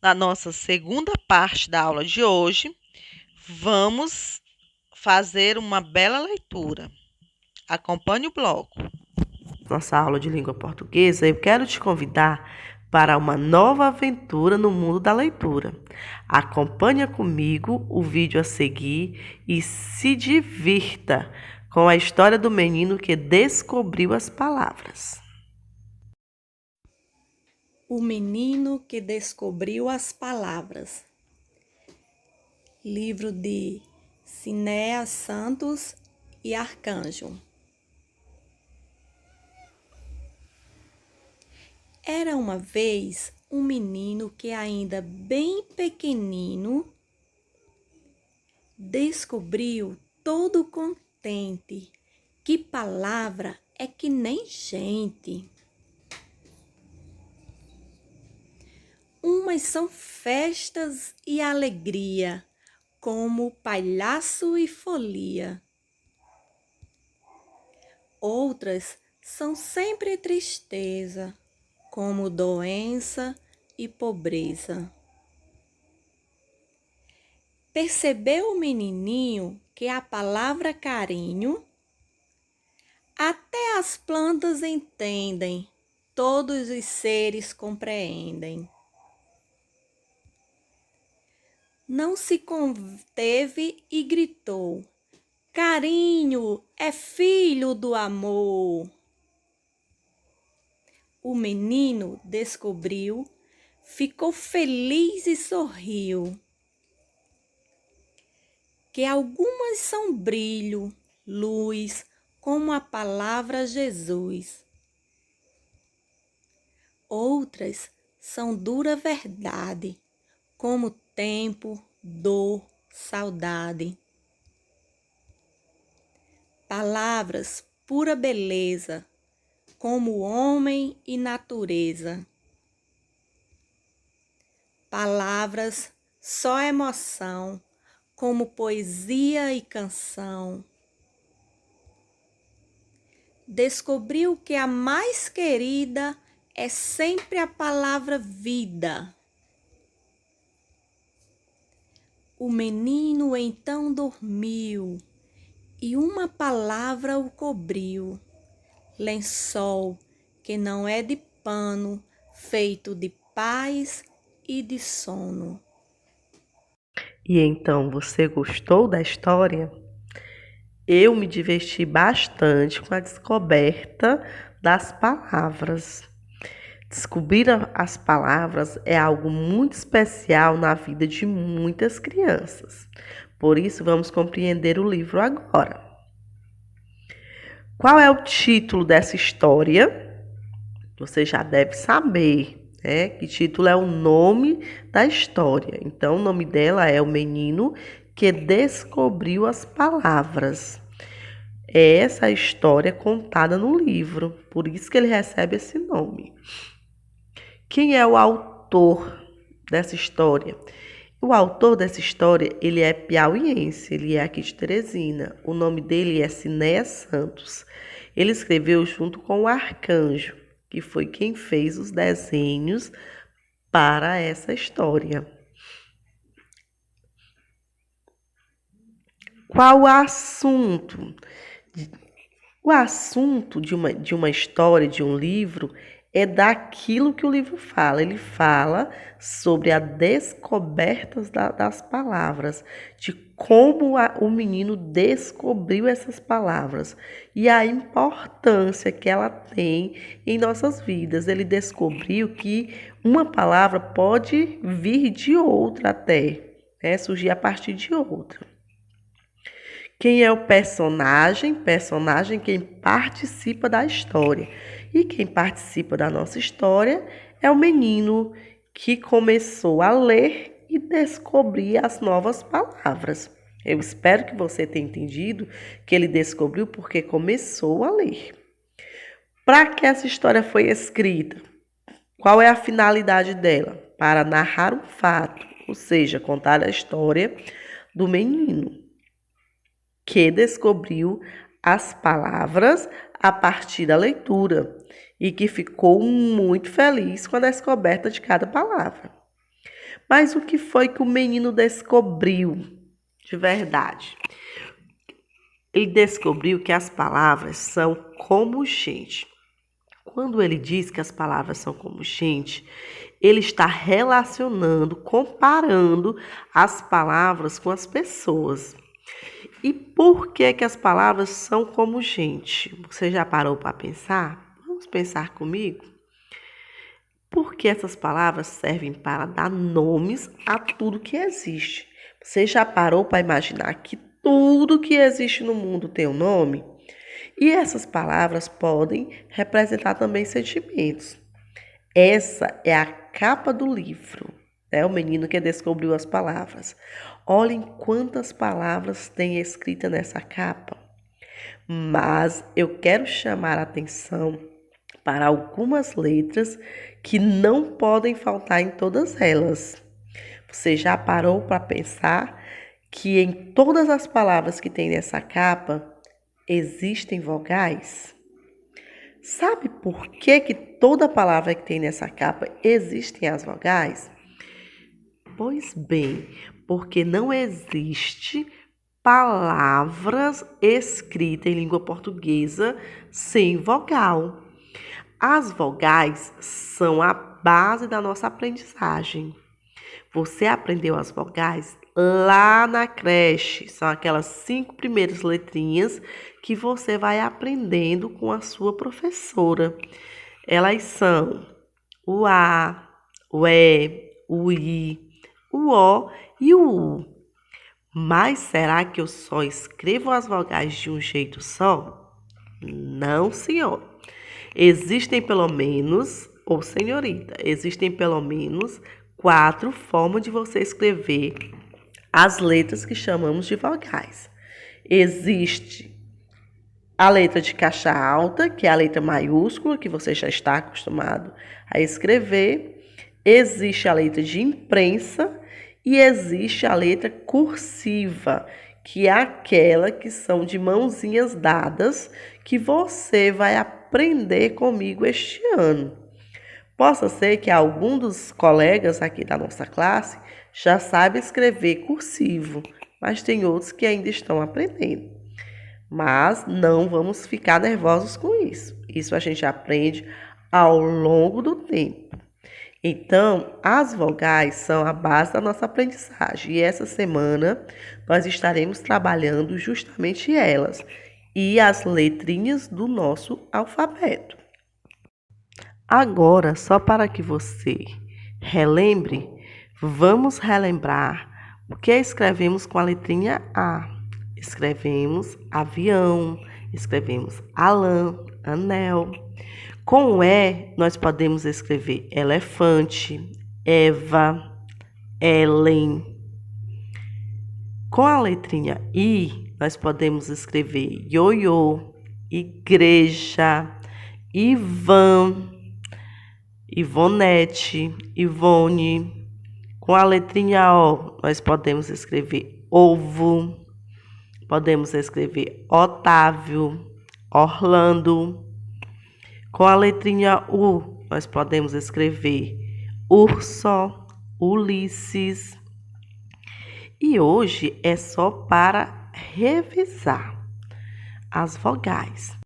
Na nossa segunda parte da aula de hoje, vamos fazer uma bela leitura. Acompanhe o bloco. Nossa aula de língua portuguesa, eu quero te convidar para uma nova aventura no mundo da leitura. Acompanhe comigo o vídeo a seguir e se divirta com a história do menino que descobriu as palavras. O menino que descobriu as palavras. Livro de Cinéas Santos e Arcanjo. Era uma vez um menino que, ainda bem pequenino, descobriu, todo contente, que palavra é que nem gente. Umas são festas e alegria, como palhaço e folia. Outras são sempre tristeza, como doença e pobreza. Percebeu o menininho que a palavra carinho até as plantas entendem, todos os seres compreendem. Não se conteve e gritou: carinho é filho do amor. O menino descobriu, ficou feliz e sorriu. Que algumas são brilho, luz, como a palavra Jesus. Outras são dura verdade, como tempo, dor, saudade. Palavras pura beleza, como homem e natureza. Palavras só emoção, como poesia e canção. Descobriu que a mais querida é sempre a palavra vida. O menino então dormiu e uma palavra o cobriu, lençol que não é de pano, feito de paz e de sono. E então, você gostou da história? Eu me diverti bastante com a descoberta das palavras. Descobrir as palavras é algo muito especial na vida de muitas crianças. Por isso, vamos compreender o livro agora. Qual é o título dessa história? Você já deve saber, né? Que título é o nome da história. Então, o nome dela é O Menino que Descobriu as Palavras. É essa a história contada no livro, por isso que ele recebe esse nome. Quem é o autor dessa história? O autor dessa história, ele é piauiense, ele é aqui de Teresina. O nome dele é Cinéas Santos. Ele escreveu junto com o Arcanjo, que foi quem fez os desenhos para essa história. Qual o assunto? O assunto de uma história, de um livro, é daquilo que o livro fala. Ele fala sobre a descoberta das palavras, de como o menino descobriu essas palavras e a importância que ela tem em nossas vidas. Ele descobriu que uma palavra pode vir de outra até, né? Surgir a partir de outra. Quem é o personagem? Personagem quem participa da história. E quem participa da nossa história é o menino que começou a ler e descobrir as novas palavras. Eu espero que você tenha entendido que ele descobriu porque começou a ler. Para que essa história foi escrita? Qual é a finalidade dela? Para narrar um fato, ou seja, contar a história do menino que descobriu as palavras a partir da leitura e que ficou muito feliz com a descoberta de cada palavra. Mas o que foi que o menino descobriu de verdade? Ele descobriu que as palavras são como gente. Quando ele diz que as palavras são como gente, ele está relacionando, comparando as palavras com as pessoas. E por que que as palavras são como gente? Você já parou para pensar? Vamos pensar comigo? Porque essas palavras servem para dar nomes a tudo que existe. Você já parou para imaginar que tudo que existe no mundo tem um nome? E essas palavras podem representar também sentimentos. Essa é a capa do livro, né? O menino que descobriu as palavras. Olhem quantas palavras tem escrita nessa capa. Mas eu quero chamar a atenção para algumas letras que não podem faltar em todas elas. Você já parou para pensar que em todas as palavras que tem nessa capa existem vogais? Sabe por que que toda palavra que tem nessa capa existem as vogais? Pois bem, porque não existe palavras escritas em língua portuguesa sem vogal. As vogais são a base da nossa aprendizagem. Você aprendeu as vogais lá na creche. São aquelas 5 primeiras letrinhas que você vai aprendendo com a sua professora. Elas são o A, o E, o I, o O e o U. Mas será que eu só escrevo as vogais de um jeito só? Não, senhor. Existem pelo menos, ou senhorita, existem pelo menos 4 formas de você escrever as letras que chamamos de vogais. Existe a letra de caixa alta, que é a letra maiúscula, que você já está acostumado a escrever. Existe a letra de imprensa e existe a letra cursiva, que é aquela que são de mãozinhas dadas, que você vai aprender comigo este ano. Possa ser que algum dos colegas aqui da nossa classe já saiba escrever cursivo, mas tem outros que ainda estão aprendendo. Mas não vamos ficar nervosos com isso. Isso a gente aprende ao longo do tempo. Então, as vogais são a base da nossa aprendizagem. E essa semana nós estaremos trabalhando justamente elas e as letrinhas do nosso alfabeto. Agora, só para que você relembre, vamos relembrar o que escrevemos com a letrinha A. Escrevemos avião, escrevemos alã, anel. Com o E, nós podemos escrever elefante, Eva, Ellen. Com a letrinha I, nós podemos escrever ioiô, igreja, Ivan, Ivonete, Ivone. Com a letrinha O, nós podemos escrever ovo, podemos escrever Otávio, Orlando. Com a letrinha U, nós podemos escrever Urso, Ulisses. E hoje é só para revisar as vogais.